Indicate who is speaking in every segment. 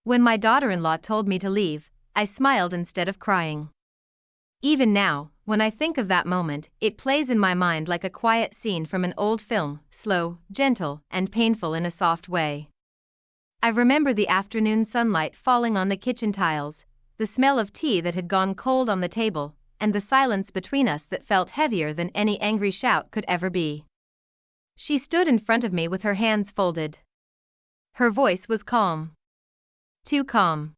Speaker 1: When my daughter-in-law told me to leave, I smiled instead of crying. Even now, when I think of that moment, it plays in my mind like a quiet scene from an old film, slow, gentle, and painful in a soft way. I remember the afternoon sunlight falling on the kitchen tiles, the smell of tea that had gone cold on the table, and the silence between us that felt heavier than any angry shout could ever be. She stood in front of me with her hands folded. Her voice was calm. Too calm.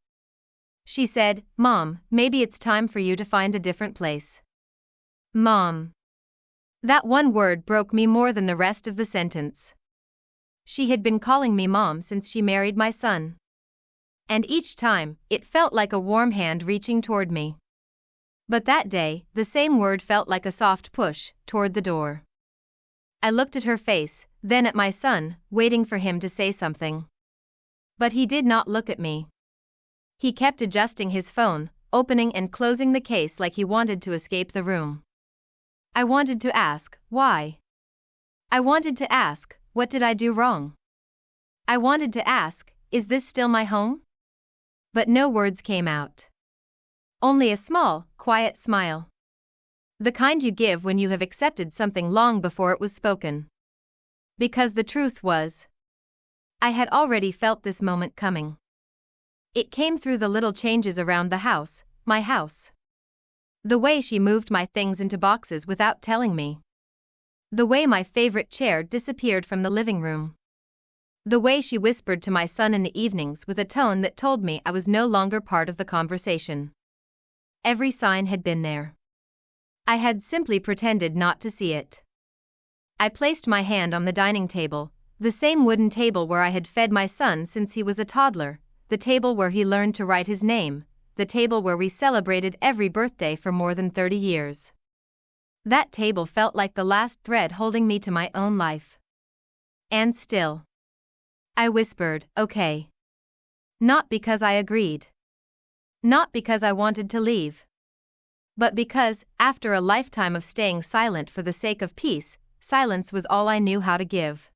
Speaker 1: She said, "Mom, maybe it's time for you to find a different place." Mom. That one word broke me more than the rest of the sentence. She had been calling me Mom since she married my son. And each time, it felt like a warm hand reaching toward me. But that day, the same word felt like a soft push toward the door. I looked at her face, then at my son, waiting for him to say something. But he did not look at me. He kept adjusting his phone, opening and closing the case like he wanted to escape the room. I wanted to ask, why? I wanted to ask, what did I do wrong? I wanted to ask, is this still my home? But no words came out. Only a small, quiet smile. The kind you give when you have accepted something long before it was spoken. Because the truth was, I had already felt this moment coming. It came through the little changes around the house, my house. The way she moved my things into boxes without telling me. The way my favorite chair disappeared from the living room. The way she whispered to my son in the evenings with a tone that told me I was no longer part of the conversation. Every sign had been there. I had simply pretended not to see it. I placed my hand on the dining table, the same wooden table where I had fed my son since he was a toddler, the table where he learned to write his name, the table where we celebrated every birthday for more than 30 years. That table felt like the last thread holding me to my own life. And still, I whispered, "Okay." Not because I agreed. Not because I wanted to leave. But because, after a lifetime of staying silent for the sake of peace, silence was all I knew how to give.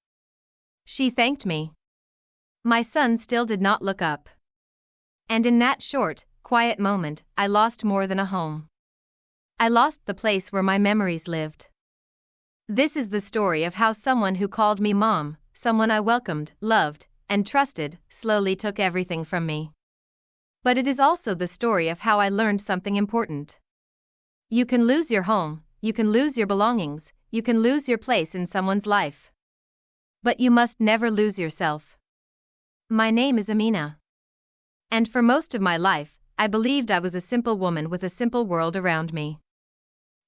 Speaker 1: She thanked me. My son still did not look up. And in that short, quiet moment, I lost more than a home. I lost the place where my memories lived. This is the story of how someone who called me Mom, someone I welcomed, loved, and trusted, slowly took everything from me. But it is also the story of how I learned something important. You can lose your home, you can lose your belongings, you can lose your place in someone's life. But you must never lose yourself. My name is Amina. And for most of my life, I believed I was a simple woman with a simple world around me.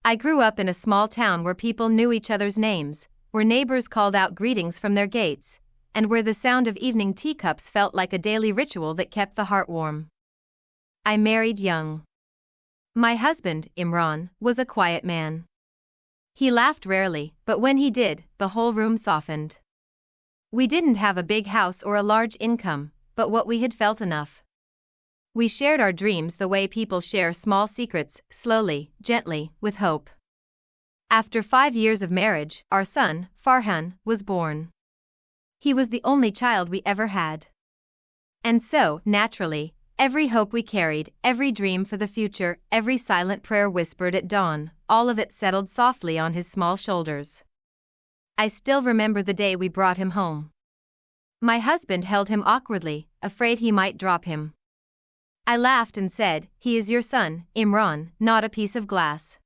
Speaker 1: I grew up in a small town where people knew each other's names, where neighbors called out greetings from their gates, and where the sound of evening teacups felt like a daily ritual that kept the heart warm. I married young. My husband, Imran, was a quiet man. He laughed rarely, but when he did, the whole room softened. We didn't have a big house or a large income, but what we had felt enough. We shared our dreams the way people share small secrets, slowly, gently, with hope. After 5 years of marriage, our son, Farhan, was born. He was the only child we ever had. And so, naturally, every hope we carried, every dream for the future, every silent prayer whispered at dawn, all of it settled softly on his small shoulders. I still remember the day we brought him home. My husband held him awkwardly, afraid he might drop him. I laughed and said, "He is your son, Imran, not a piece of glass."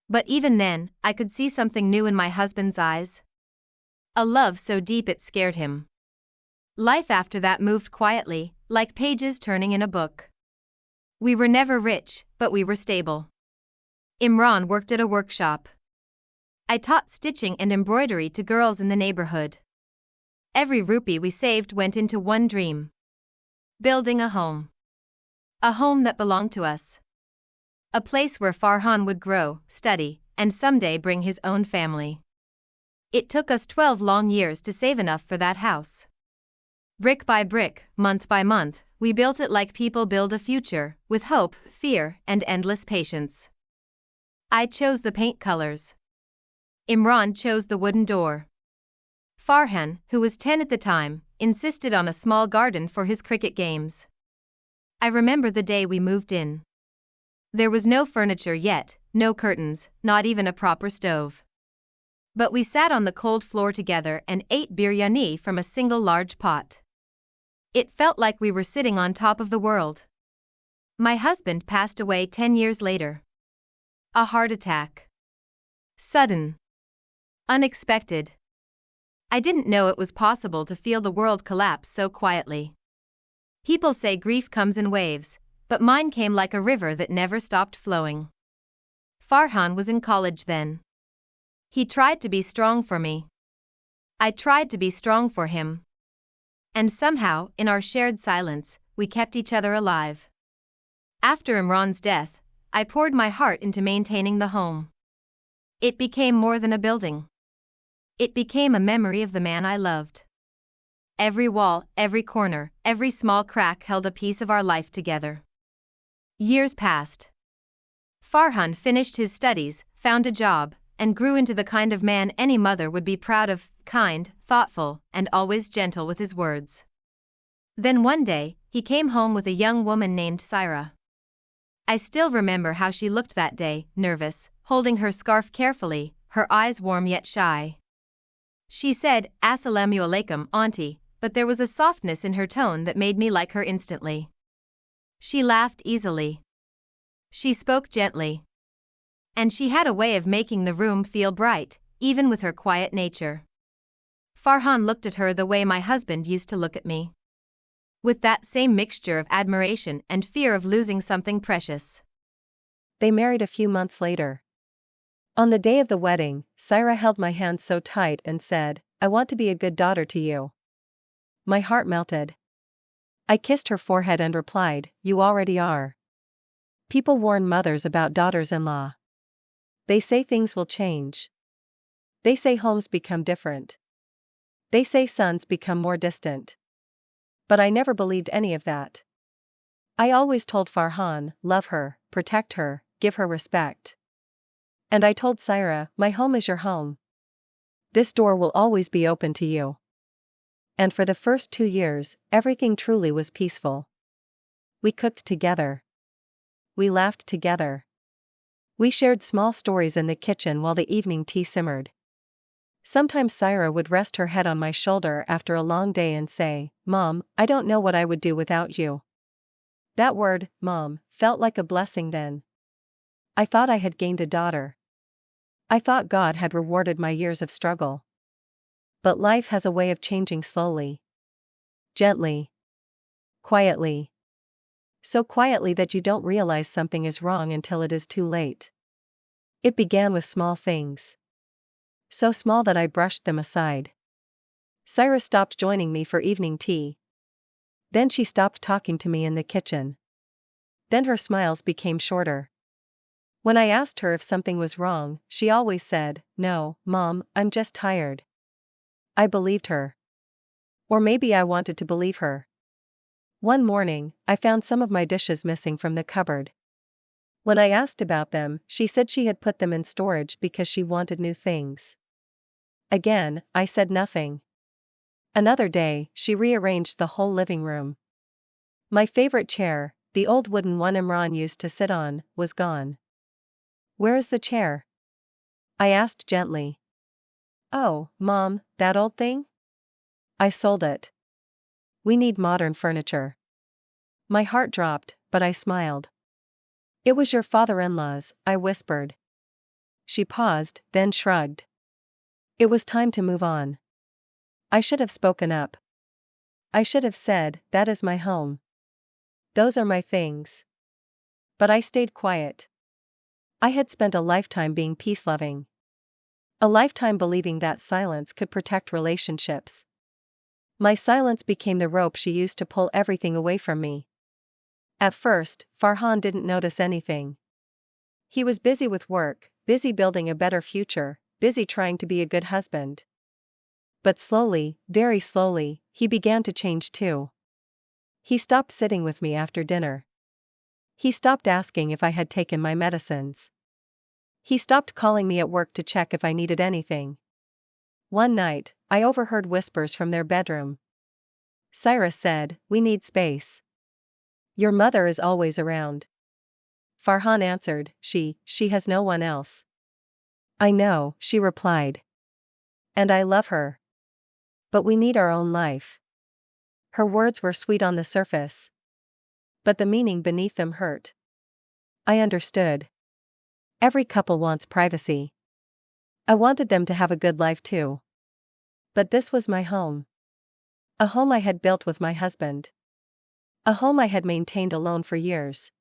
Speaker 1: But even then, I could see something new in my husband's eyes. A love so deep it scared him. Life after that moved quietly, like pages turning in a book. We were never rich, but we were stable. Imran worked at a workshop. I taught stitching and embroidery to girls in the neighborhood. Every rupee we saved went into one dream: building a home. A home that belonged to us. A place where Farhan would grow, study, and someday bring his own family. It took us 12 long years to save enough for that house. Brick by brick, month by month, we built it like people build a future, with hope, fear, and endless patience. I chose the paint colors. Imran chose the wooden door. Farhan, who was 10 at the time, insisted on a small garden for his cricket games. I remember the day we moved in. There was no furniture yet, no curtains, not even a proper stove. But we sat on the cold floor together and ate biryani from a single large pot. It felt like we were sitting on top of the world. My husband passed away 10 years later. A heart attack. Sudden. Unexpected. I didn't know it was possible to feel the world collapse so quietly. People say grief comes in waves, but mine came like a river that never stopped flowing. Farhan was in college then. He tried to be strong for me. I tried to be strong for him. And somehow, in our shared silence, we kept each other alive. After Imran's death, I poured my heart into maintaining the home. It became more than a building. It became a memory of the man I loved. Every wall, every corner, every small crack held a piece of our life together. Years passed. Farhan finished his studies, found a job, and grew into the kind of man any mother would be proud of, kind, thoughtful, and always gentle with his words. Then one day, he came home with a young woman named Syra. I still remember how she looked that day, nervous, holding her scarf carefully, her eyes warm yet shy. She said, "Assalamu alaikum, auntie," but there was a softness in her tone that made me like her instantly. She laughed easily. She spoke gently. And she had a way of making the room feel bright, even with her quiet nature. Farhan looked at her the way my husband used to look at me. With that same mixture of admiration and fear of losing something precious.
Speaker 2: They married a few months later. On the day of the wedding, Syra held my hand so tight and said, "I want to be a good daughter to you." My heart melted. I kissed her forehead and replied, "You already are." People warn mothers about daughters-in-law. They say things will change. They say homes become different. They say sons become more distant. But I never believed any of that. I always told Farhan, love her, protect her, give her respect. And I told Syra, my home is your home. This door will always be open to you. And for the first 2 years, everything truly was peaceful. We cooked together. We laughed together. We shared small stories in the kitchen while the evening tea simmered. Sometimes Syra would rest her head on my shoulder after a long day and say, "Mom, I don't know what I would do without you." That word, Mom, felt like a blessing then. I thought I had gained a daughter. I thought God had rewarded my years of struggle. But life has a way of changing slowly. Gently. Quietly. So quietly that you don't realize something is wrong until it is too late. It began with small things. So small that I brushed them aside. Syra stopped joining me for evening tea. Then she stopped talking to me in the kitchen. Then her smiles became shorter. When I asked her if something was wrong, she always said, "No, Mom, I'm just tired." I believed her. Or maybe I wanted to believe her. One morning, I found some of my dishes missing from the cupboard. When I asked about them, she said she had put them in storage because she wanted new things. Again, I said nothing. Another day, she rearranged the whole living room. My favorite chair, the old wooden one Imran used to sit on, was gone. "Where is the chair?" I asked gently. "Oh, Mom, that old thing? I sold it. We need modern furniture." My heart dropped, but I smiled. "It was your father-in-law's," I whispered. She paused, then shrugged. It was time to move on. I should have spoken up. I should have said, "That is my home. Those are my things." But I stayed quiet. I had spent a lifetime being peace-loving. A lifetime believing that silence could protect relationships. My silence became the rope she used to pull everything away from me. At first, Farhan didn't notice anything. He was busy with work, busy building a better future, busy trying to be a good husband. But slowly, very slowly, he began to change too. He stopped sitting with me after dinner. He stopped asking if I had taken my medicines. He stopped calling me at work to check if I needed anything. One night, I overheard whispers from their bedroom. Cyrus said, we need space. Your mother is always around. Farhan answered, she has no one else. I know, she replied. And I love her. But we need our own life. Her words were sweet on the surface. But the meaning beneath them hurt. I understood. Every couple wants privacy. I wanted them to have a good life too. But this was my home. A home I had built with my husband. A home I had maintained alone for years.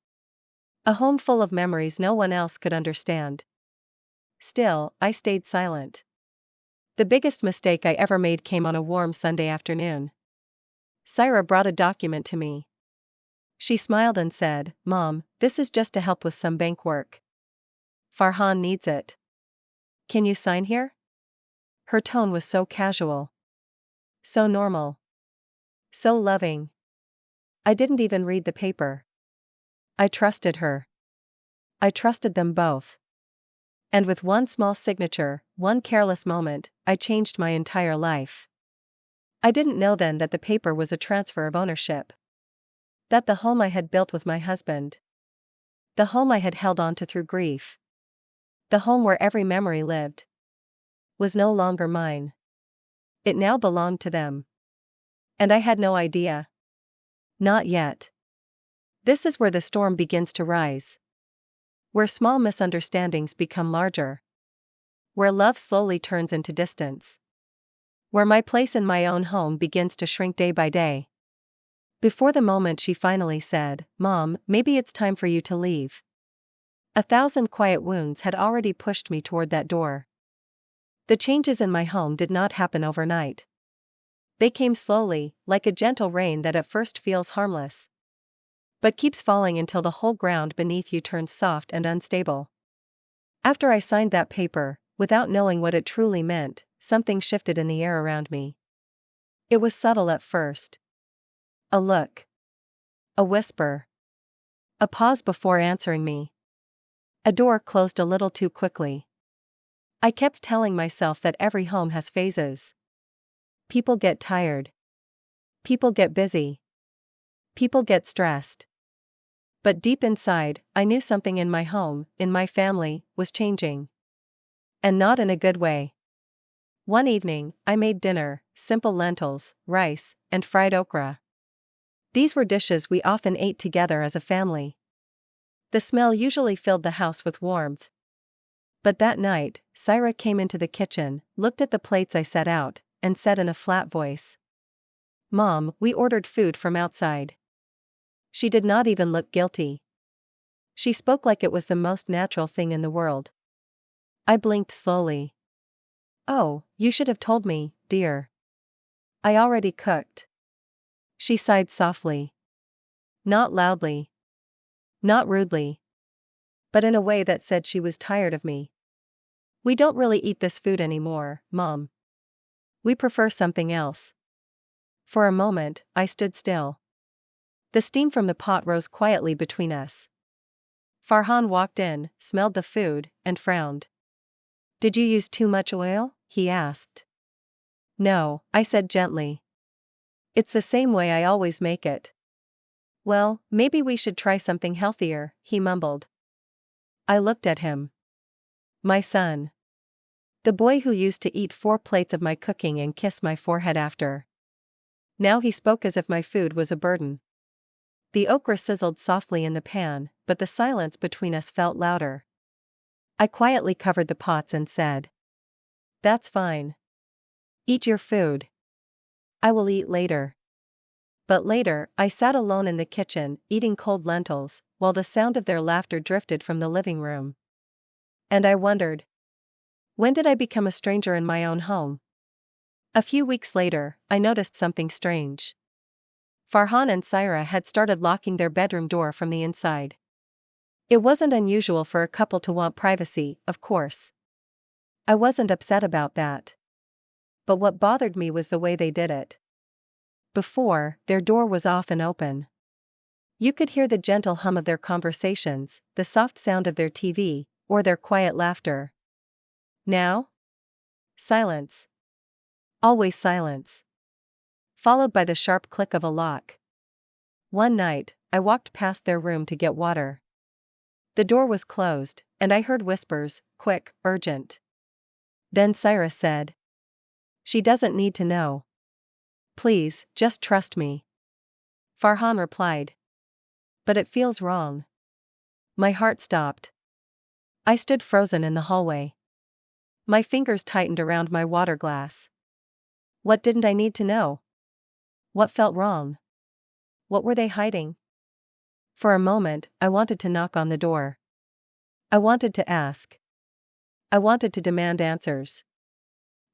Speaker 2: A home full of memories no one else could understand. Still, I stayed silent. The biggest mistake I ever made came on a warm Sunday afternoon. Syra brought a document to me. She smiled and said, Mom, this is just to help with some bank work. Farhan needs it. Can you sign here? Her tone was so casual. So normal. So loving. I didn't even read the paper. I trusted her. I trusted them both. And with one small signature, one careless moment, I changed my entire life. I didn't know then that the paper was a transfer of ownership. That the home I had built with my husband. The home I had held on to through grief. The home where every memory lived. Was no longer mine. It now belonged to them. And I had no idea. Not yet. This is where the storm begins to rise. Where small misunderstandings become larger. Where love slowly turns into distance. Where my place in my own home begins to shrink day by day. Before the moment she finally said, Mom, maybe it's time for you to leave. 1,000 quiet wounds had already pushed me toward that door. The changes in my home did not happen overnight. They came slowly, like a gentle rain that at first feels harmless. But keeps falling until the whole ground beneath you turns soft and unstable. After I signed that paper, without knowing what it truly meant, something shifted in the air around me. It was subtle at first. A look. A whisper. A pause before answering me. A door closed a little too quickly. I kept telling myself that every home has phases. People get tired. People get busy. People get stressed. But deep inside, I knew something in my home, in my family, was changing. And not in a good way. One evening, I made dinner, simple lentils, rice, and fried okra. These were dishes we often ate together as a family. The smell usually filled the house with warmth. But that night, Syra came into the kitchen, looked at the plates I set out, and said in a flat voice, Mom, we ordered food from outside. She did not even look guilty. She spoke like it was the most natural thing in the world. I blinked slowly. Oh, you should have told me, dear. I already cooked. She sighed softly. Not loudly. Not rudely. But in a way that said she was tired of me. We don't really eat this food anymore, Mom. We prefer something else. For a moment, I stood still. The steam from the pot rose quietly between us. Farhan walked in, smelled the food, and frowned. Did you use too much oil? He asked. No, I said gently. It's the same way I always make it. Well, maybe we should try something healthier, he mumbled. I looked at him. My son. The boy who used to eat 4 plates of my cooking and kiss my forehead after. Now he spoke as if my food was a burden. The okra sizzled softly in the pan, but the silence between us felt louder. I quietly covered the pots and said, That's fine. Eat your food. I will eat later. But later, I sat alone in the kitchen, eating cold lentils, while the sound of their laughter drifted from the living room. And I wondered, when did I become a stranger in my own home? A few weeks later, I noticed something strange. Farhan and Syra had started locking their bedroom door from the inside. It wasn't unusual for a couple to want privacy, of course. I wasn't upset about that. But what bothered me was the way they did it. Before, their door was often open. You could hear the gentle hum of their conversations, the soft sound of their TV, or their quiet laughter. Now? Silence. Always silence. followed by the sharp click of a lock. One night, I walked past their room to get water. The door was closed, and I heard whispers, quick, urgent. Then Syra said, "She doesn't need to know. Please, just trust me." Farhan replied, "But it feels wrong." My heart stopped. I stood frozen in the hallway. My fingers tightened around my water glass. What didn't I need to know? What felt wrong? What were they hiding? For a moment, I wanted to knock on the door. I wanted to ask. I wanted to demand answers.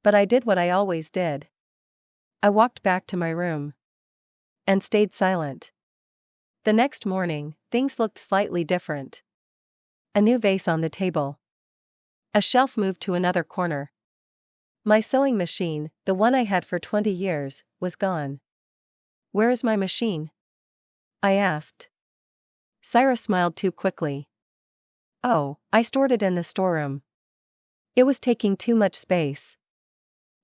Speaker 2: But I did what I always did. I walked back to my room. And stayed silent. The next morning, things looked slightly different. A new vase on the table. A shelf moved to another corner. My sewing machine, the one I had for 20 years, was gone. "Where is my machine?" I asked. Syra smiled too quickly. "Oh, I stored it in the storeroom. It was taking too much space."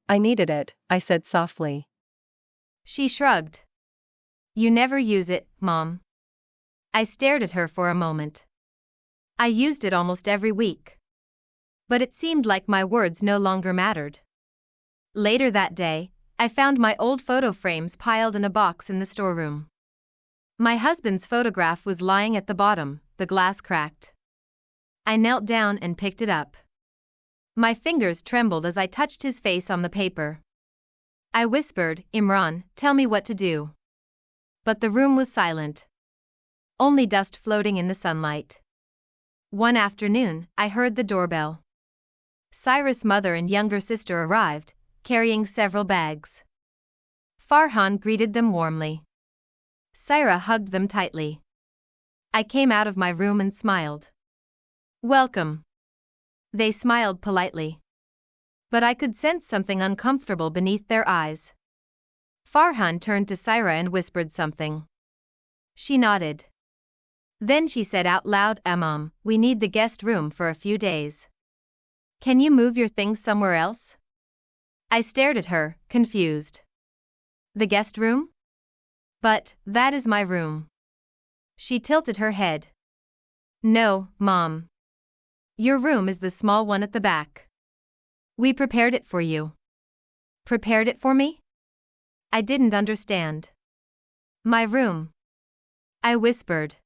Speaker 2: "I needed it," I said softly.
Speaker 1: She shrugged. "You never use it, Mom." I stared at her for a moment. I used it almost every week. But it seemed like my words no longer mattered. Later that day, I found my old photo frames piled in a box in the storeroom. My husband's photograph was lying at the bottom, the glass cracked. I knelt down and picked it up. My fingers trembled as I touched his face on the paper. I whispered, "Imran, tell me what to do." But the room was silent. Only dust floating in the sunlight. One afternoon, I heard the doorbell. Cyrus' mother and younger sister arrived, carrying several bags. Farhan greeted them warmly. Syra hugged them tightly. I came out of my room and smiled. "Welcome." They smiled politely. But I could sense something uncomfortable beneath their eyes. Farhan turned to Syra and whispered something. She nodded. Then she said out loud, "Mom, we need the guest room for a few days. Can you move your things somewhere else?" I stared at her, confused. "The guest room? But that is my room." She tilted her head. "No, Mom. Your room is the small one at the back. We prepared it for you." "Prepared it for me?" I didn't understand. "My room," I whispered.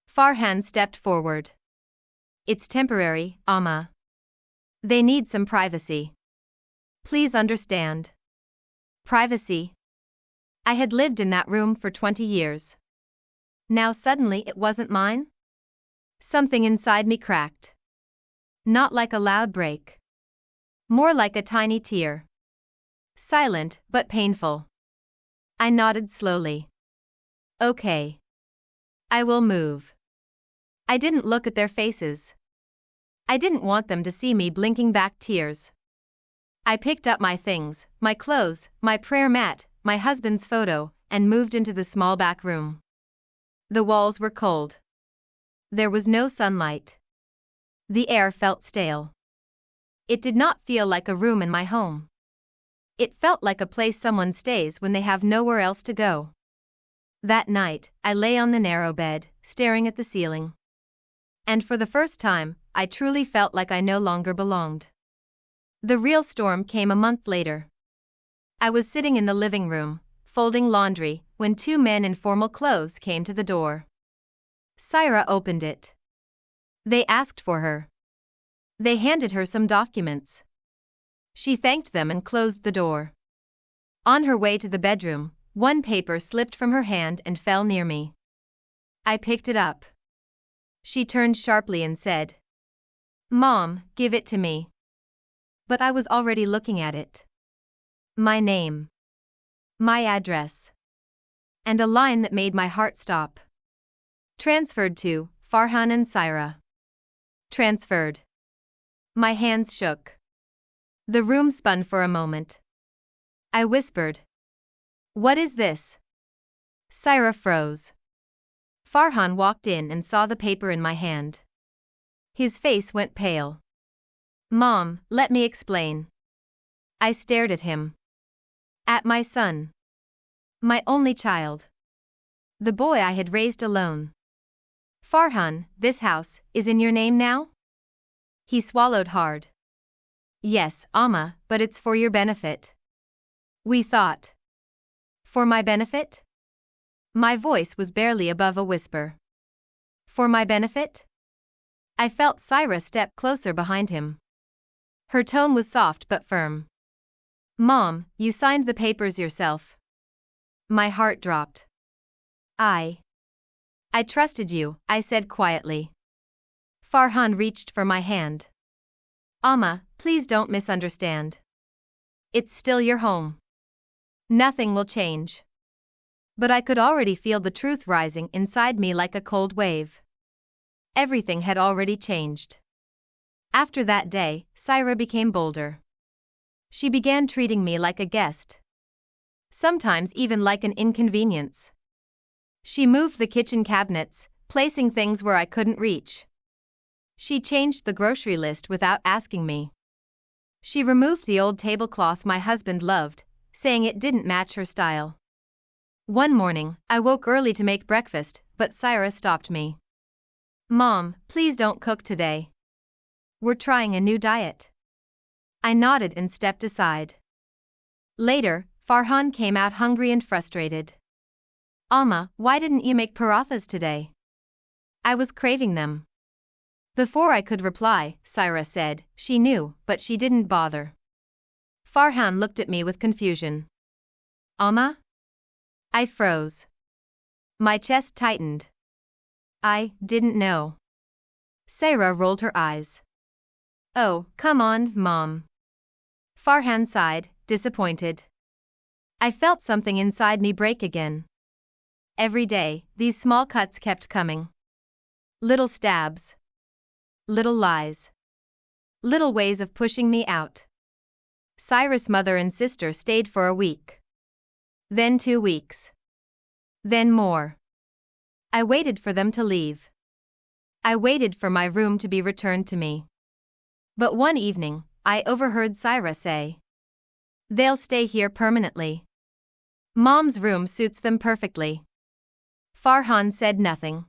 Speaker 1: Farhan stepped forward. "It's temporary, Amma. They need some privacy. Please understand." Privacy? I had lived in that room for 20 years. Now suddenly it wasn't mine? Something inside me cracked. Not like a loud break. More like a tiny tear. Silent but painful. I nodded slowly. "Okay. I will move." I didn't look at their faces. I didn't want them to see me blinking back tears. I picked up my things, my clothes, my prayer mat, my husband's photo, and moved into the small back room. The walls were cold. There was no sunlight. The air felt stale. It did not feel like a room in my home. It felt like a place someone stays when they have nowhere else to go. That night, I lay on the narrow bed, staring at the ceiling. And for the first time, I truly felt like I no longer belonged. The real storm came a month later. I was sitting in the living room, folding laundry, when two men in formal clothes came to the door. Syra opened it. They asked for her. They handed her some documents. She thanked them and closed the door. On her way to the bedroom, one paper slipped from her hand and fell near me. I picked it up. She turned sharply and said, "Mom, give it to me." But I was already looking at it. My name. My address. And a line that made my heart stop. Transferred to Farhan and Syra. Transferred. My hands shook. The room spun for a moment. I whispered, "What is this?" Syra froze. Farhan walked in and saw the paper in my hand. His face went pale. "Mom, let me explain." I stared at him. At my son. My only child. The boy I had raised alone. Farhan, this house is in your name now? He swallowed hard. Yes, Amma, but it's for your benefit. We thought. For my benefit? My voice was barely above a whisper. For my benefit? I felt Syra step closer behind him. Her tone was soft but firm. Mom, you signed the papers yourself. My heart dropped. I trusted you, I said quietly. Farhan reached for my hand. Amma, please don't misunderstand. It's still your home. Nothing will change. But I could already feel the truth rising inside me like a cold wave. Everything had already changed. After that day, Syra became bolder. She began treating me like a guest. Sometimes even like an inconvenience. She moved the kitchen cabinets, placing things where I couldn't reach. She changed the grocery list without asking me. She removed the old tablecloth my husband loved, saying it didn't match her style. One morning, I woke early to make breakfast, but Syra stopped me. Mom, please don't cook today. We're trying a new diet. I nodded and stepped aside. Later, Farhan came out hungry and frustrated. Amma, why didn't you make parathas today? I was craving them. Before I could reply, Syra said, she knew, but she didn't bother. Farhan looked at me with confusion. Amma? I froze. My chest tightened. I didn't know. Syra rolled her eyes. Oh, come on, Mom. Farhan sighed, disappointed. I felt something inside me break again. Every day, these small cuts kept coming. Little stabs. Little lies. Little ways of pushing me out. Cyrus' mother and sister stayed for a week. Then 2 weeks. Then more. I waited for them to leave. I waited for my room to be returned to me. But one evening, I overheard Syra say, they'll stay here permanently. Mom's room suits them perfectly. Farhan said nothing.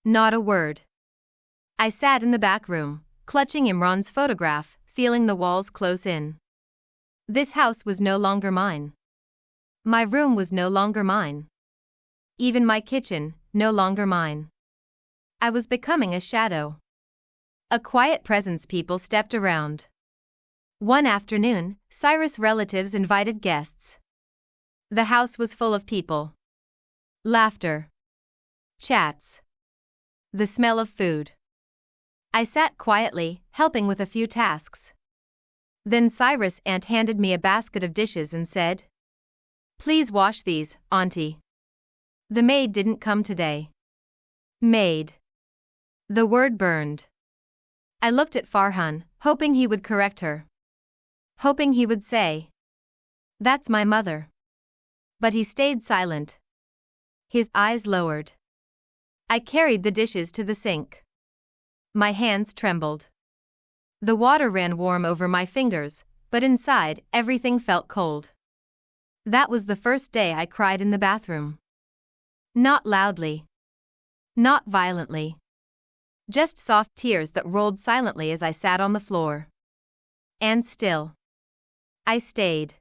Speaker 1: Not a word. I sat in the back room, clutching Imran's photograph, feeling the walls close in. This house was no longer mine. My room was no longer mine. Even my kitchen, no longer mine. I was becoming a shadow. A quiet presence people stepped around. One afternoon, Cyrus' relatives invited guests. The house was full of people. Laughter. Chats. The smell of food. I sat quietly, helping with a few tasks. Then Cyrus' aunt handed me a basket of dishes and said, please wash these, Auntie. The maid didn't come today. Maid. The word burned. I looked at Farhan, hoping he would correct her. Hoping he would say, that's my mother. But he stayed silent. His eyes lowered. I carried the dishes to the sink. My hands trembled. The water ran warm over my fingers, but inside, everything felt cold. That was the first day I cried in the bathroom. Not loudly. Not violently. Just soft tears that rolled silently as I sat on the floor. And still. I stayed.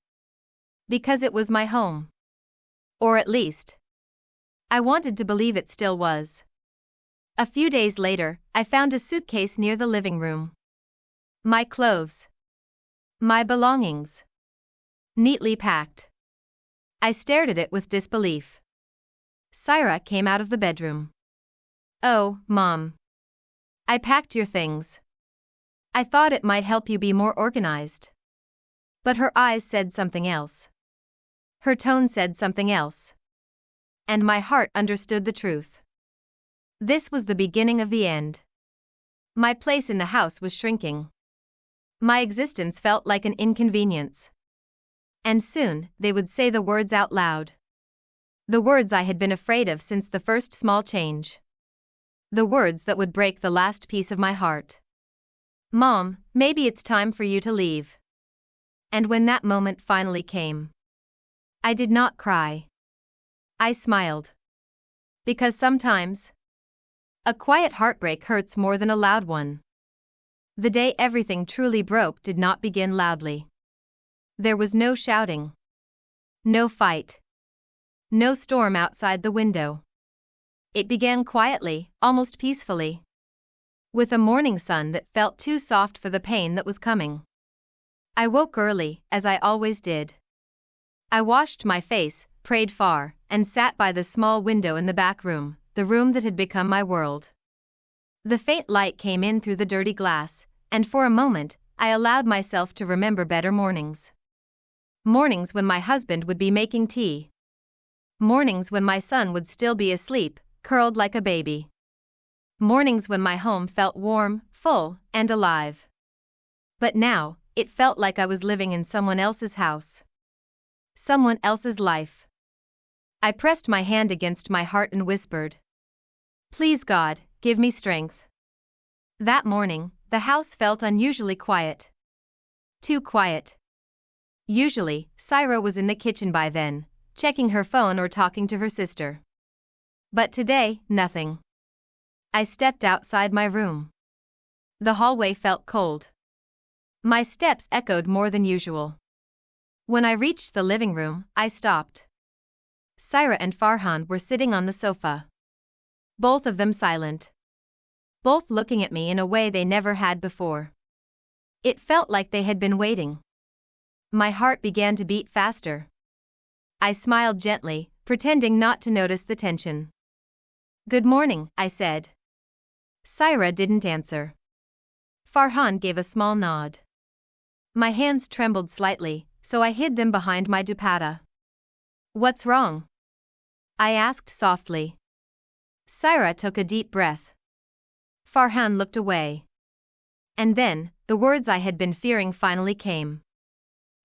Speaker 1: Because it was my home. Or at least, I wanted to believe it still was. A few days later, I found a suitcase near the living room. My clothes. My belongings. Neatly packed. I stared at it with disbelief. Syra came out of the bedroom. Oh, Mom. I packed your things. I thought it might help you be more organized. But her eyes said something else. Her tone said something else. And my heart understood the truth. This was the beginning of the end. My place in the house was shrinking. My existence felt like an inconvenience. And soon, they would say the words out loud. The words I had been afraid of since the first small change. The words that would break the last piece of my heart. Mom, maybe it's time for you to leave. And when that moment finally came, I did not cry. I smiled. Because sometimes, a quiet heartbreak hurts more than a loud one. The day everything truly broke did not begin loudly. There was no shouting. No fight. No storm outside the window. It began quietly, almost peacefully. With a morning sun that felt too soft for the pain that was coming. I woke early, as I always did. I washed my face, prayed far, and sat by the small window in the back room, the room that had become my world. The faint light came in through the dirty glass, and for a moment, I allowed myself to remember better mornings. Mornings when my husband would be making tea. Mornings when my son would still be asleep, curled like a baby. Mornings when my home felt warm, full, and alive. But now, it felt like I was living in someone else's house. Someone else's life. I pressed my hand against my heart and whispered, "Please God, give me strength." That morning, the house felt unusually quiet. Too quiet. Usually, Syra was in the kitchen by then, checking her phone or talking to her sister. But today, nothing. I stepped outside my room. The hallway felt cold. My steps echoed more than usual. When I reached the living room, I stopped. Syra and Farhan were sitting on the sofa. Both of them silent. Both looking at me in a way they never had before. It felt like they had been waiting. My heart began to beat faster. I smiled gently, pretending not to notice the tension. "Good morning," I said. Syra didn't answer. Farhan gave a small nod. My hands trembled slightly, so I hid them behind my dupatta. "What's wrong?" I asked softly. Syra took a deep breath. Farhan looked away. And then, the words I had been fearing finally came.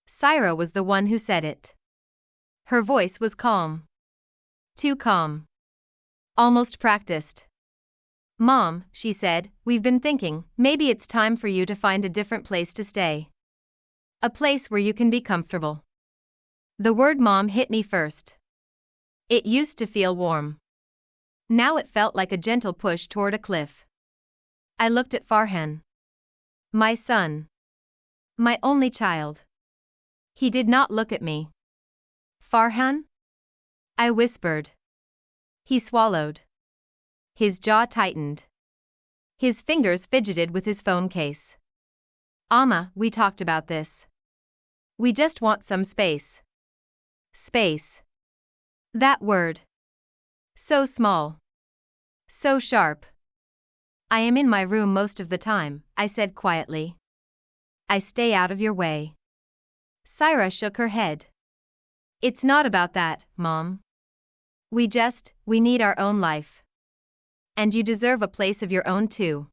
Speaker 1: Syra was the one who said it. Her voice was calm. Too calm. Almost practiced. "Mom," she said, "we've been thinking, maybe it's time for you to find a different place to stay. A place where you can be comfortable." The word mom hit me first. It used to feel warm. Now it felt like a gentle push toward a cliff. I looked at Farhan. My son. My only child. He did not look at me. "Farhan?" I whispered. He swallowed. His jaw tightened. His fingers fidgeted with his phone case. "Amma, we talked about this. We just want some space." Space. That word. So small. So sharp. "I am in my room most of the time," I said quietly. "I stay out of your way." Syra shook her head. "It's not about that, Mom. We need our own life. And you deserve a place of your own too."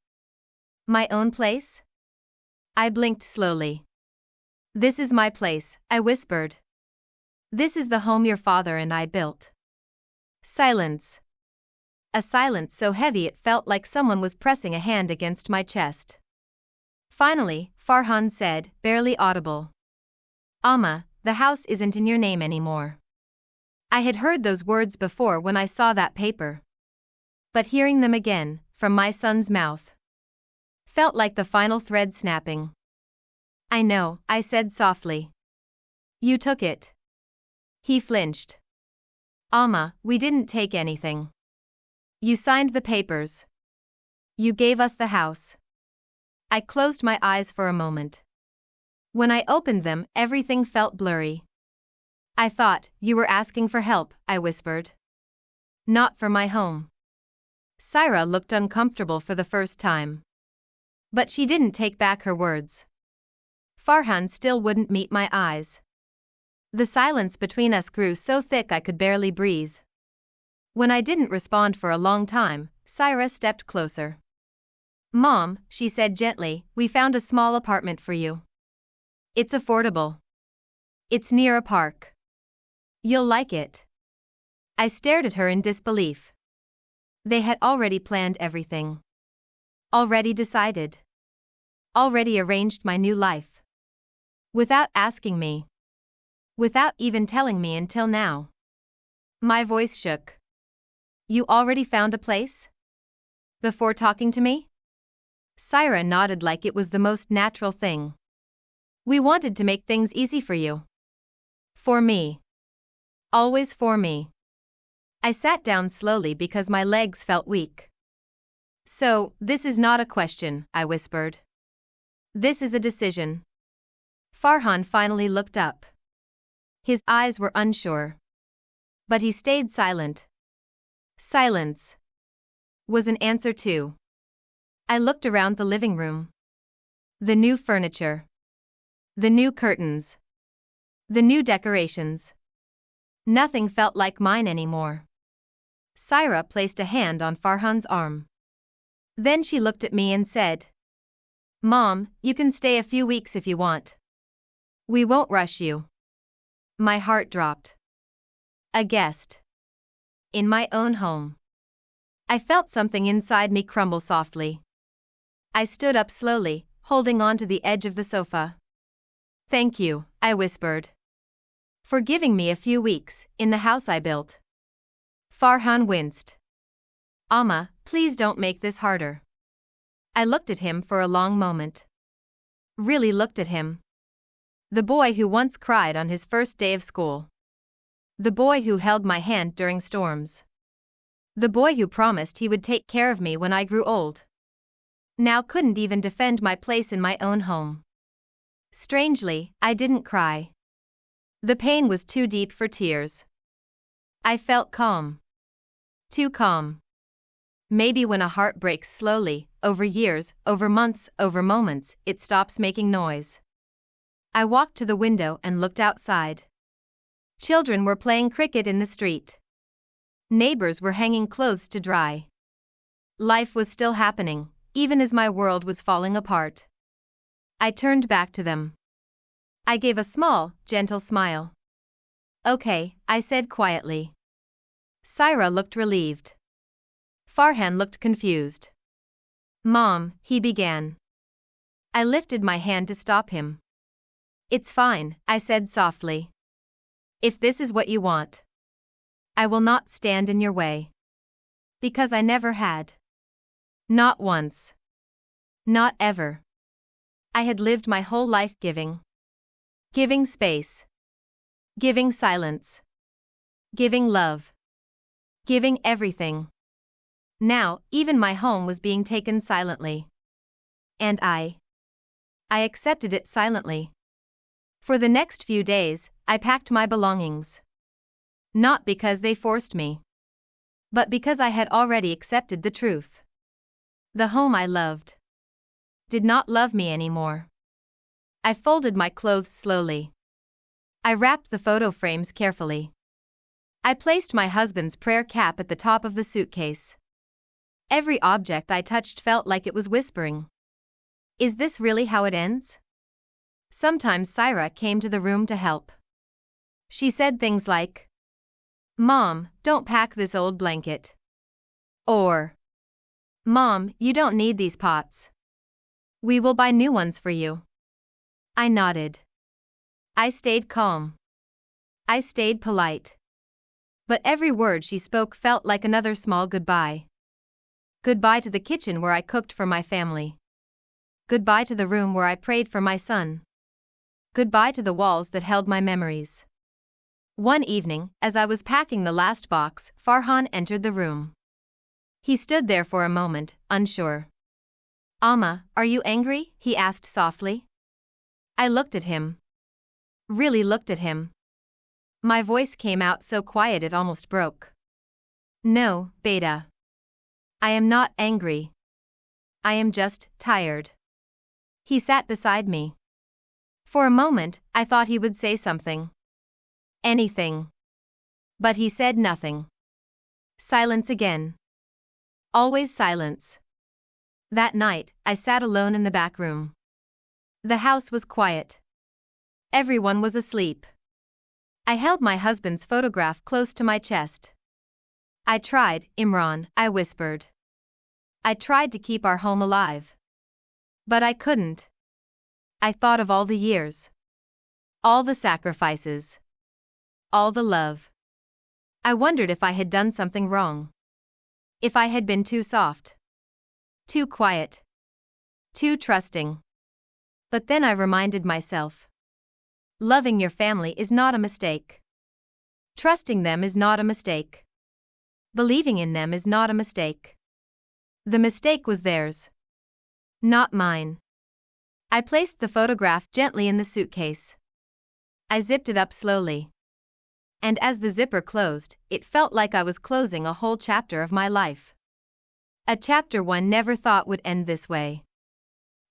Speaker 1: "My own place?" I blinked slowly. "This is my place," I whispered. "This is the home your father and I built." Silence. A silence so heavy it felt like someone was pressing a hand against my chest. Finally, Farhan said, barely audible, "Amma, the house isn't in your name anymore." I had heard those words before when I saw that paper. But hearing them again, from my son's mouth, felt like the final thread snapping. "I know," I said softly. "You took it." He flinched. "Amma, we didn't take anything. You signed the papers. You gave us the house." I closed my eyes for a moment. When I opened them, everything felt blurry. "I thought you were asking for help," I whispered. "Not for my home." Syra looked uncomfortable for the first time. But she didn't take back her words. Farhan still wouldn't meet my eyes. The silence between us grew so thick I could barely breathe. When I didn't respond for a long time, Syra stepped closer. "Mom," she said gently, "we found a small apartment for you. It's affordable. It's near a park. You'll like it." I stared at her in disbelief. They had already planned everything. Already decided. Already arranged my new life. Without asking me. Without even telling me until now. My voice shook. You already found a place? Before talking to me? Syra nodded like it was the most natural thing. We wanted to make things easy for you. For me. Always for me. I sat down slowly because my legs felt weak. So, this is not a question, I whispered. This is a decision. Farhan finally looked up. His eyes were unsure. But he stayed silent. Silence was an answer too. I looked around the living room. The new furniture. The new curtains. The new decorations. Nothing felt like mine anymore. Syra placed a hand on Farhan's arm. Then she looked at me and said, Mom, you can stay a few weeks if you want. We won't rush you. My heart dropped. A guest. In my own home. I felt something inside me crumble softly. I stood up slowly, holding on to the edge of the sofa. Thank you, I whispered. For giving me a few weeks, in the house I built. Farhan winced. Amma, please don't make this harder. I looked at him for a long moment. Really looked at him. The boy who once cried on his first day of school. The boy who held my hand during storms. The boy who promised he would take care of me when I grew old. Now couldn't even defend my place in my own home. Strangely, I didn't cry. The pain was too deep for tears. I felt calm. Too calm. Maybe when a heart breaks slowly, over years, over months, over moments, it stops making noise. I walked to the window and looked outside. Children were playing cricket in the street. Neighbors were hanging clothes to dry. Life was still happening, even as my world was falling apart. I turned back to them. I gave a small, gentle smile. Okay, I said quietly. Syra looked relieved. Farhan looked confused. Mom, he began. I lifted my hand to stop him. It's fine, I said softly. If this is what you want. I will not stand in your way. Because I never had. Not once. Not ever. I had lived my whole life giving. Giving space. Giving silence. Giving love. Giving everything. Now, even my home was being taken silently. And I accepted it silently. For the next few days, I packed my belongings. Not because they forced me. But because I had already accepted the truth. The home I loved did not love me anymore. I folded my clothes slowly. I wrapped the photo frames carefully. I placed my husband's prayer cap at the top of the suitcase. Every object I touched felt like it was whispering. Is this really how it ends? Sometimes Syra came to the room to help. She said things like, Mom, don't pack this old blanket. Or, Mom, you don't need these pots. We will buy new ones for you. I nodded. I stayed calm. I stayed polite. But every word she spoke felt like another small goodbye. Goodbye to the kitchen where I cooked for my family. Goodbye to the room where I prayed for my son. Goodbye to the walls that held my memories. One evening, as I was packing the last box, Farhan entered the room. He stood there for a moment, unsure. Amma, are you angry? He asked softly. I looked at him. Really looked at him. My voice came out so quiet it almost broke. No, Beta. I am not angry. I am just tired. He sat beside me. For a moment, I thought he would say something. Anything. But he said nothing. Silence again. Always silence. That night, I sat alone in the back room. The house was quiet. Everyone was asleep. I held my husband's photograph close to my chest. I tried, Imran, I whispered. I tried to keep our home alive. But I couldn't. I thought of all the years. All the sacrifices. All the love. I wondered if I had done something wrong. If I had been too soft. Too quiet. Too trusting. But then I reminded myself. Loving your family is not a mistake. Trusting them is not a mistake. Believing in them is not a mistake. The mistake was theirs. Not mine. I placed the photograph gently in the suitcase. I zipped it up slowly. And as the zipper closed, it felt like I was closing a whole chapter of my life. A chapter one never thought would end this way.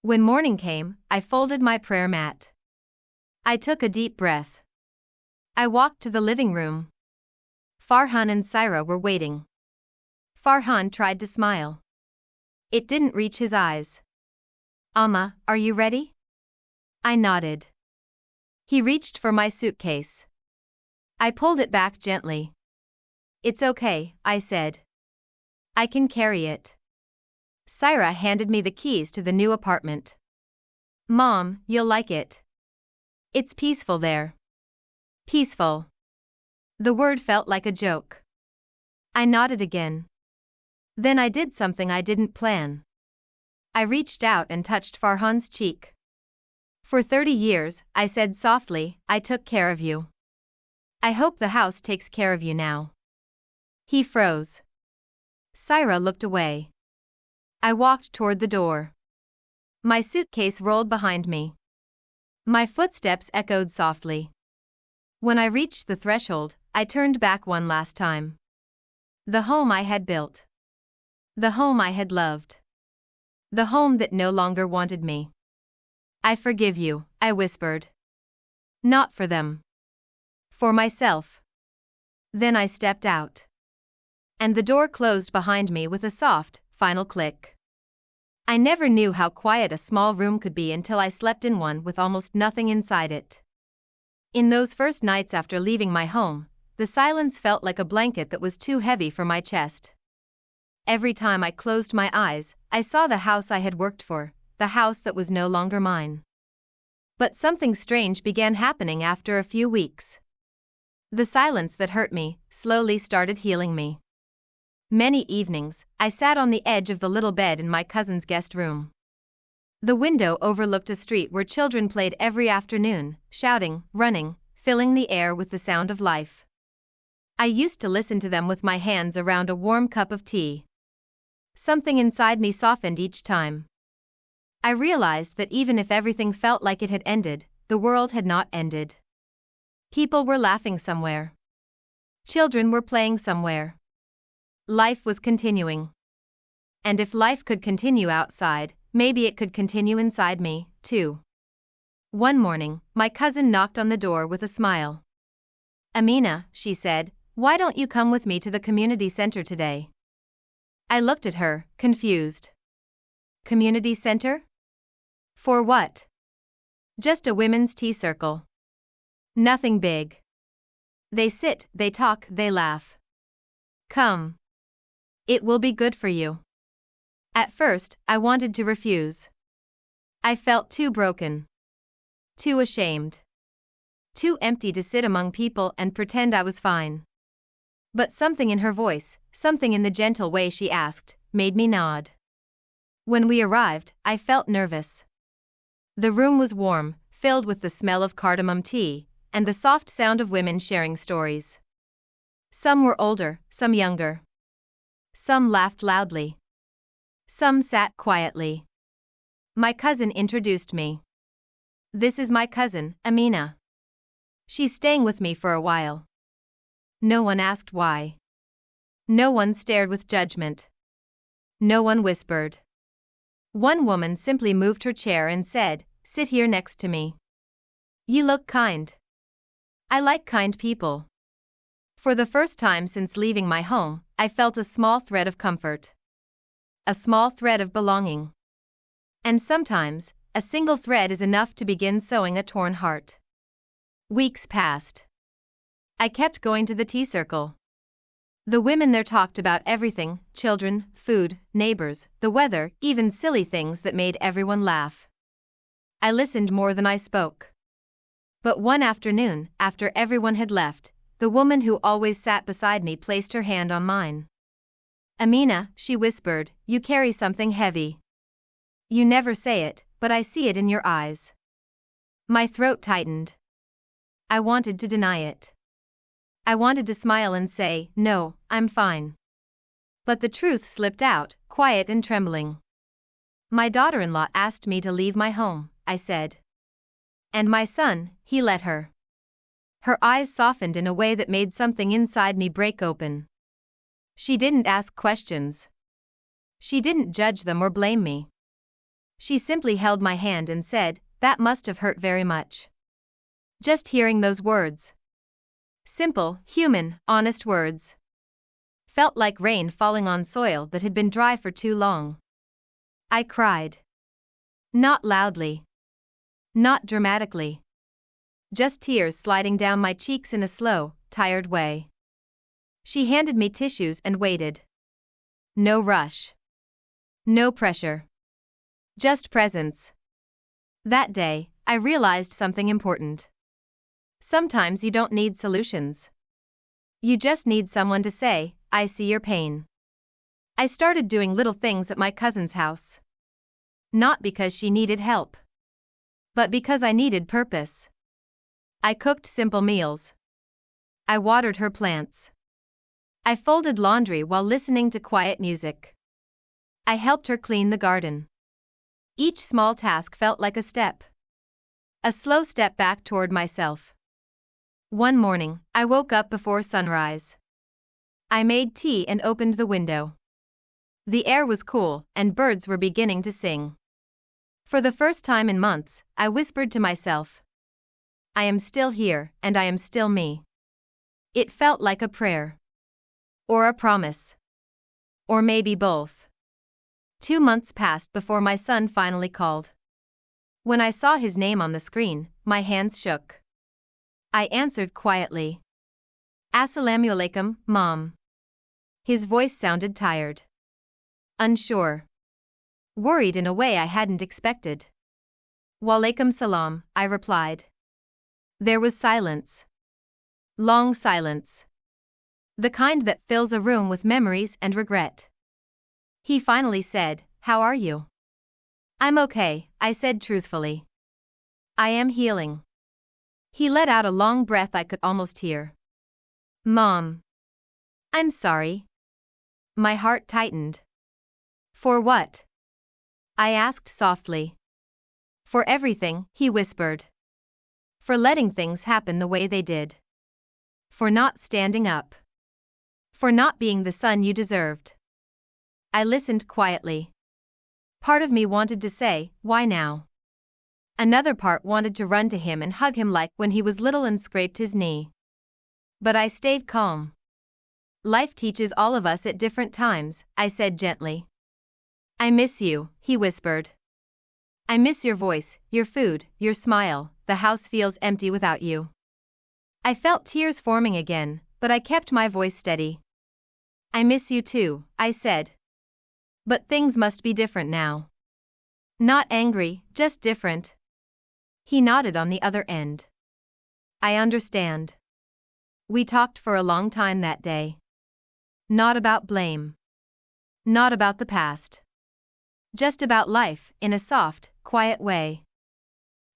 Speaker 1: When morning came, I folded my prayer mat. I took a deep breath. I walked to the living room. Farhan and Saira were waiting. Farhan tried to smile. It didn't reach his eyes. "Amma, are you ready?" I nodded. He reached for my suitcase. I pulled it back gently. "It's okay," I said. "I can carry it." Saira handed me the keys to the new apartment. "Mom, you'll like it. It's peaceful there." Peaceful. The word felt like a joke. I nodded again. Then I did something I didn't plan. I reached out and touched Farhan's cheek. "For 30 years, I said softly, I took care of you. I hope the house takes care of you now." He froze. Saira looked away. I walked toward the door. My suitcase rolled behind me. My footsteps echoed softly. When I reached the threshold, I turned back one last time. The home I had built. The home I had loved. The home that no longer wanted me. "I forgive you," I whispered. "Not for them. For myself." Then I stepped out. And the door closed behind me with a soft, final click. I never knew how quiet a small room could be until I slept in one with almost nothing inside it. In those first nights after leaving my home, the silence felt like a blanket that was too heavy for my chest. Every time I closed my eyes, I saw the house I had worked for, the house that was no longer mine. But something strange began happening after a few weeks. The silence that hurt me slowly started healing me. Many evenings, I sat on the edge of the little bed in my cousin's guest room. The window overlooked a street where children played every afternoon, shouting, running, filling the air with the sound of life. I used to listen to them with my hands around a warm cup of tea. Something inside me softened each time. I realized that even if everything felt like it had ended, the world had not ended. People were laughing somewhere. Children were playing somewhere. Life was continuing. And if life could continue outside, maybe it could continue inside me, too. One morning, my cousin knocked on the door with a smile. "Amina," she said, "why don't you come with me to the community center today?" I looked at her, confused. Community center? For what? Just a women's tea circle. Nothing big. They sit, they talk, they laugh. Come. It will be good for you. At first, I wanted to refuse. I felt too broken. Too ashamed. Too empty to sit among people and pretend I was fine. But something in her voice, something in the gentle way she asked, made me nod. When we arrived, I felt nervous. The room was warm, filled with the smell of cardamom tea, and the soft sound of women sharing stories. Some were older, some younger. Some laughed loudly. Some sat quietly. My cousin introduced me. "This is my cousin, Amina. She's staying with me for a while." No one asked why. No one stared with judgment. No one whispered. One woman simply moved her chair and said, "Sit here next to me. You look kind." I like kind people. For the first time since leaving my home, I felt a small thread of comfort. A small thread of belonging. And sometimes, a single thread is enough to begin sewing a torn heart. Weeks passed. I kept going to the tea circle. The women there talked about everything: children, food, neighbors, the weather, even silly things that made everyone laugh. I listened more than I spoke. But one afternoon, after everyone had left, the woman who always sat beside me placed her hand on mine. "Amina," she whispered, "you carry something heavy. You never say it, but I see it in your eyes." My throat tightened. I wanted to deny it. I wanted to smile and say, "No, I'm fine." But the truth slipped out, quiet and trembling. "My daughter-in-law asked me to leave my home," I said. "And my son, he let her." Her eyes softened in a way that made something inside me break open. She didn't ask questions. She didn't judge them or blame me. She simply held my hand and said, "That must have hurt very much." Just hearing those words. Simple, human, honest words. Felt like rain falling on soil that had been dry for too long. I cried. Not loudly. Not dramatically. Just tears sliding down my cheeks in a slow, tired way. She handed me tissues and waited. No rush. No pressure. Just presence. That day, I realized something important. Sometimes you don't need solutions. You just need someone to say, "I see your pain." I started doing little things at my cousin's house. Not because she needed help, but because I needed purpose. I cooked simple meals. I watered her plants. I folded laundry while listening to quiet music. I helped her clean the garden. Each small task felt like a step. A slow step back toward myself. One morning, I woke up before sunrise. I made tea and opened the window. The air was cool, and birds were beginning to sing. For the first time in months, I whispered to myself, "I am still here, and I am still me." It felt like a prayer. Or a promise. Or maybe both. 2 months passed before my son finally called. When I saw his name on the screen, my hands shook. I answered quietly. "Assalamu alaikum, Mom." His voice sounded tired. Unsure. Worried in a way I hadn't expected. "Walaikum salam," I replied. There was silence. Long silence. The kind that fills a room with memories and regret. He finally said, "How are you?" "I'm okay," I said truthfully. "I am healing." He let out a long breath I could almost hear. "Mom. I'm sorry." My heart tightened. "For what?" I asked softly. "For everything," he whispered. "For letting things happen the way they did. For not standing up. For not being the son you deserved." I listened quietly. Part of me wanted to say, "Why now?" Another part wanted to run to him and hug him like when he was little and scraped his knee. But I stayed calm. "Life teaches all of us at different times," I said gently. "I miss you," he whispered. "I miss your voice, your food, your smile. The house feels empty without you." I felt tears forming again, but I kept my voice steady. "I miss you too," I said. "But things must be different now." "Not angry, just different." He nodded on the other end. "I understand." We talked for a long time that day. Not about blame. Not about the past. Just about life, in a soft, quiet way.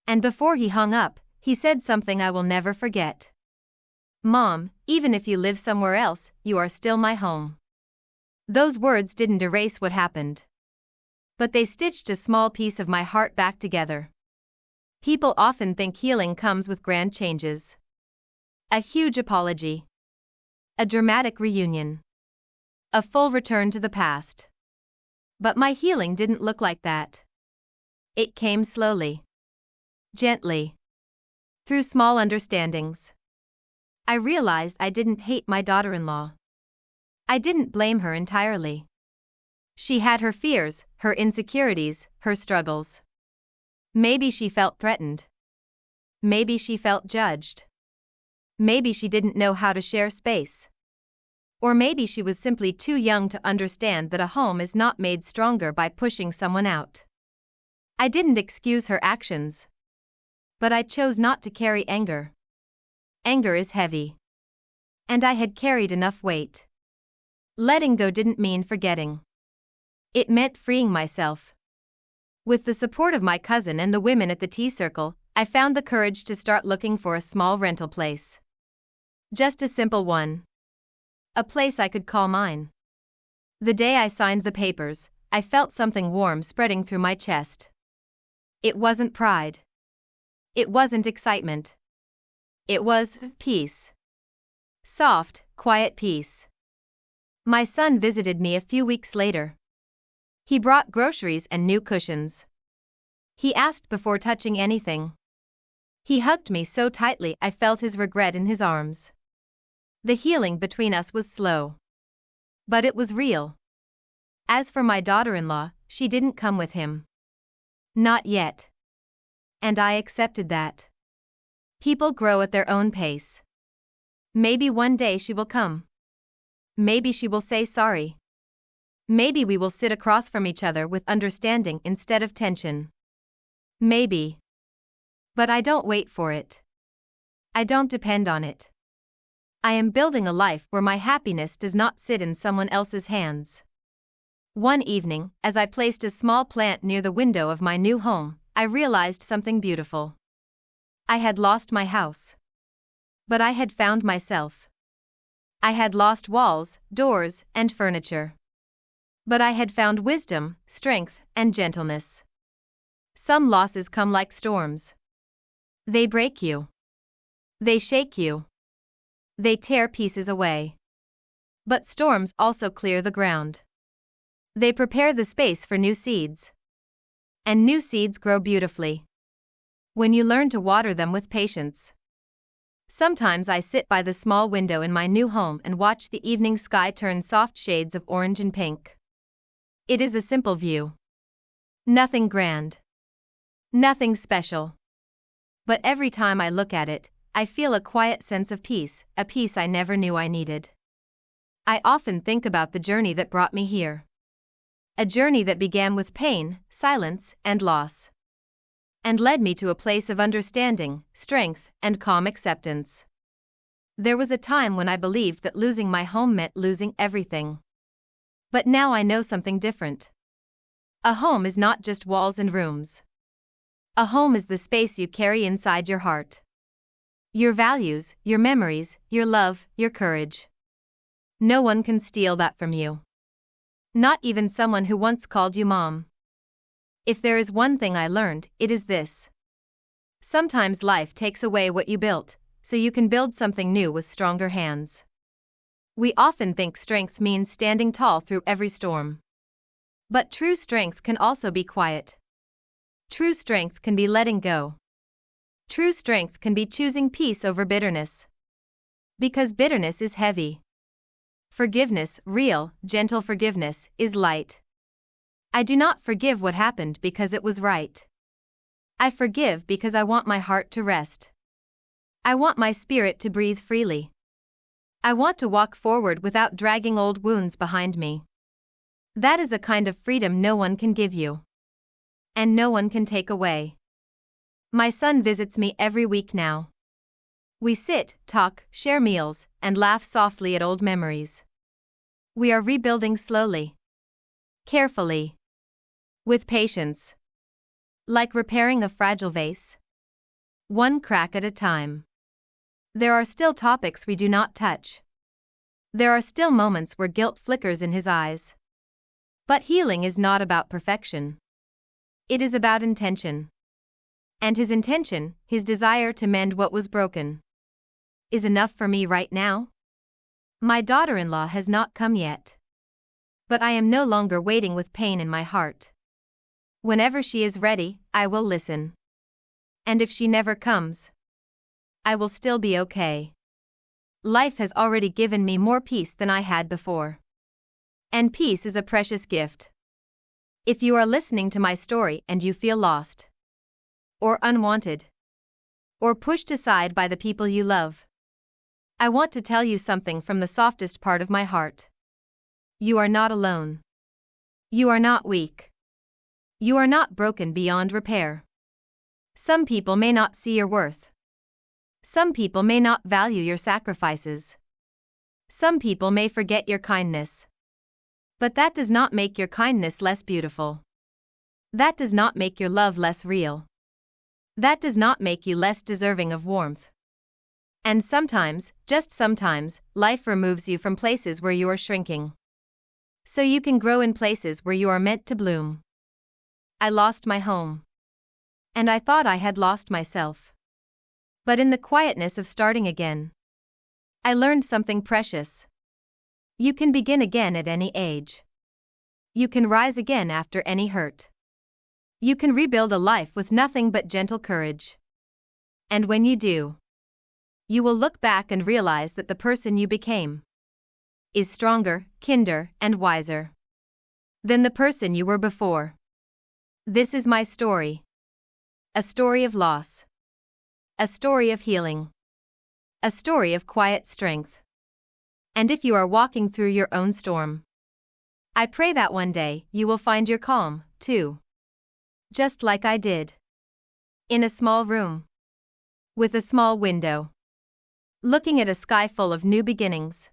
Speaker 1: And before he hung up, he said something I will never forget. "Mom, even if you live somewhere else, you are still my home." Those words didn't erase what happened. But they stitched a small piece of my heart back together. People often think healing comes with grand changes. A huge apology. A dramatic reunion. A full return to the past. But my healing didn't look like that. It came slowly. Gently. Through small understandings. I realized I didn't hate my daughter-in-law. I didn't blame her entirely. She had her fears, her insecurities, her struggles. Maybe she felt threatened. Maybe she felt judged. Maybe she didn't know how to share space. Or maybe she was simply too young to understand that a home is not made stronger by pushing someone out. I didn't excuse her actions. But I chose not to carry anger. Anger is heavy. And I had carried enough weight. Letting go didn't mean forgetting. It meant freeing myself. With the support of my cousin and the women at the tea circle, I found the courage to start looking for a small rental place. Just a simple one. A place I could call mine. The day I signed the papers, I felt something warm spreading through my chest. It wasn't pride. It wasn't excitement. It was peace. Soft, quiet peace. My son visited me a few weeks later. He brought groceries and new cushions. He asked before touching anything. He hugged me so tightly I felt his regret in his arms. The healing between us was slow. But it was real. As for my daughter-in-law, she didn't come with him. Not yet. And I accepted that. People grow at their own pace. Maybe one day she will come. Maybe she will say sorry. Maybe we will sit across from each other with understanding instead of tension. Maybe. But I don't wait for it. I don't depend on it. I am building a life where my happiness does not sit in someone else's hands. One evening, as I placed a small plant near the window of my new home, I realized something beautiful. I had lost my house. But I had found myself. I had lost walls, doors, and furniture. But I had found wisdom, strength, and gentleness. Some losses come like storms. They break you. They shake you. They tear pieces away. But storms also clear the ground. They prepare the space for new seeds. And new seeds grow beautifully when you learn to water them with patience. Sometimes I sit by the small window in my new home and watch the evening sky turn soft shades of orange and pink. It is a simple view. Nothing grand. Nothing special. But every time I look at it, I feel a quiet sense of peace, a peace I never knew I needed. I often think about the journey that brought me here. A journey that began with pain, silence, and loss. And led me to a place of understanding, strength, and calm acceptance. There was a time when I believed that losing my home meant losing everything. But now I know something different. A home is not just walls and rooms. A home is the space you carry inside your heart. Your values, your memories, your love, your courage. No one can steal that from you. Not even someone who once called you mom. If there is one thing I learned, it is this. Sometimes life takes away what you built, so you can build something new with stronger hands. We often think strength means standing tall through every storm. But true strength can also be quiet. True strength can be letting go. True strength can be choosing peace over bitterness. Because bitterness is heavy. Forgiveness, real, gentle forgiveness, is light. I do not forgive what happened because it was right. I forgive because I want my heart to rest. I want my spirit to breathe freely. I want to walk forward without dragging old wounds behind me. That is a kind of freedom no one can give you. And no one can take away. My son visits me every week now. We sit, talk, share meals, and laugh softly at old memories. We are rebuilding slowly. Carefully. With patience. Like repairing a fragile vase. One crack at a time. There are still topics we do not touch. There are still moments where guilt flickers in his eyes. But healing is not about perfection. It is about intention. And his intention, his desire to mend what was broken, is enough for me right now. My daughter-in-law has not come yet. But I am no longer waiting with pain in my heart. Whenever she is ready, I will listen. And if she never comes, I will still be okay. Life has already given me more peace than I had before. And peace is a precious gift. If you are listening to my story and you feel lost, or unwanted, or pushed aside by the people you love, I want to tell you something from the softest part of my heart. You are not alone. You are not weak. You are not broken beyond repair. Some people may not see your worth. Some people may not value your sacrifices. Some people may forget your kindness. But that does not make your kindness less beautiful. That does not make your love less real. That does not make you less deserving of warmth. And sometimes, just sometimes, life removes you from places where you are shrinking, so you can grow in places where you are meant to bloom. I lost my home. And I thought I had lost myself. But in the quietness of starting again, I learned something precious. You can begin again at any age. You can rise again after any hurt. You can rebuild a life with nothing but gentle courage. And when you do, you will look back and realize that the person you became is stronger, kinder, and wiser than the person you were before. This is my story. A story of loss. A story of healing. A story of quiet strength. And if you are walking through your own storm, I pray that one day you will find your calm, too. Just like I did. In a small room. With a small window. Looking at a sky full of new beginnings.